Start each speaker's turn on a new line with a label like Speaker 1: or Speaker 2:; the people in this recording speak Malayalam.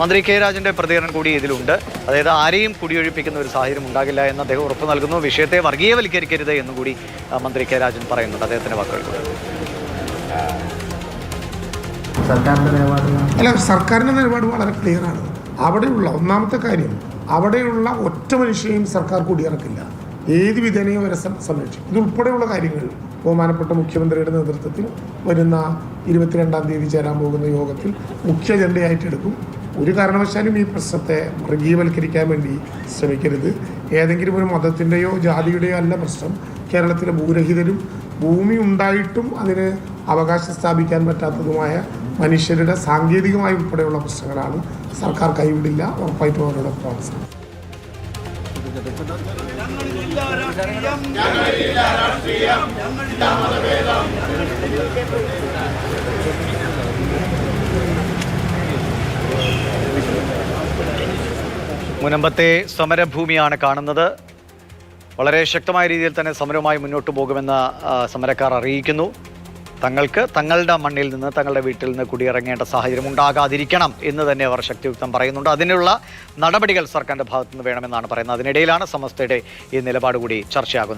Speaker 1: മന്ത്രി കെ രാജന്റെ പ്രതികരണം കൂടി ഇതിലുണ്ട്. അതായത് ആരെയും കുടിയൊഴിപ്പിക്കുന്ന ഒരു സാഹചര്യം ഉണ്ടാകില്ല എന്ന് അദ്ദേഹം ഉറപ്പു നൽകുന്നു. വിഷയത്തെ വർഗീയവൽക്കരിക്കരുത് എന്നുകൂടി മന്ത്രി കെ രാജൻ പറയുന്നുണ്ട്. അദ്ദേഹത്തിന്റെ വാക്കുകൾ.
Speaker 2: സർക്കാരിന്റെ നിലപാട് വളരെ ക്ലിയറാണ്. അവിടെയുള്ള ഒന്നാമത്തെ കാര്യം, അവിടെയുള്ള ഒറ്റ മനുഷ്യനെയും സർക്കാർ കുടിയിറക്കില്ല. ഏത് വിധേനയും വരെ സംരക്ഷിക്കും. ഇതുൾപ്പെടെയുള്ള കാര്യങ്ങൾ ബഹുമാനപ്പെട്ട മുഖ്യമന്ത്രിയുടെ നേതൃത്വത്തിൽ വരുന്ന 22-ാം തീയതി ചേരാൻ പോകുന്ന യോഗത്തിൽ മുഖ്യ അജണ്ടയായിട്ട് എടുക്കും. ഒരു കാരണവശാലും ഈ പ്രശ്നത്തെ വർഗീയവൽക്കരിക്കാൻ വേണ്ടി ശ്രമിക്കരുത്. ഏതെങ്കിലും ഒരു മതത്തിൻ്റെയോ ജാതിയുടെയോ അല്ല പ്രശ്നം. കേരളത്തിലെ ഭൂരഹിതരും ഭൂമി ഉണ്ടായിട്ടും അതിന് അവകാശം സ്ഥാപിക്കാൻ പറ്റാത്തതുമായ മനുഷ്യരുടെ സാങ്കേതികമായി ഉൾപ്പെടെയുള്ള പ്രശ്നങ്ങളാണ്. സർക്കാർ കൈവിടില്ല, ഉറപ്പായിട്ടും അവരോടൊപ്പം.
Speaker 1: മുനമ്പത്തെ സമരഭൂമിയാണ് കാണുന്നത്. വളരെ ശക്തമായ രീതിയിൽ തന്നെ സമരവുമായി മുന്നോട്ട് പോകുമെന്ന് സമരക്കാർ അറിയിക്കുന്നു. തങ്ങൾക്ക് തങ്ങളുടെ മണ്ണിൽ നിന്ന്, തങ്ങളുടെ വീട്ടിൽ നിന്ന് കുടിയിറങ്ങേണ്ട സാഹചര്യം ഉണ്ടാകാതിരിക്കണം എന്ന് തന്നെ അവർ ശക്തിയുക്തം പറയുന്നുണ്ട്. അതിനുള്ള നടപടികൾ സർക്കാരിൻ്റെ ഭാഗത്തുനിന്ന് വേണമെന്നാണ് പറയുന്നത്. അതിനിടയിലാണ് സമസ്തയുടെ ഈ നിലപാട് കൂടി ചർച്ചയാകുന്നത്.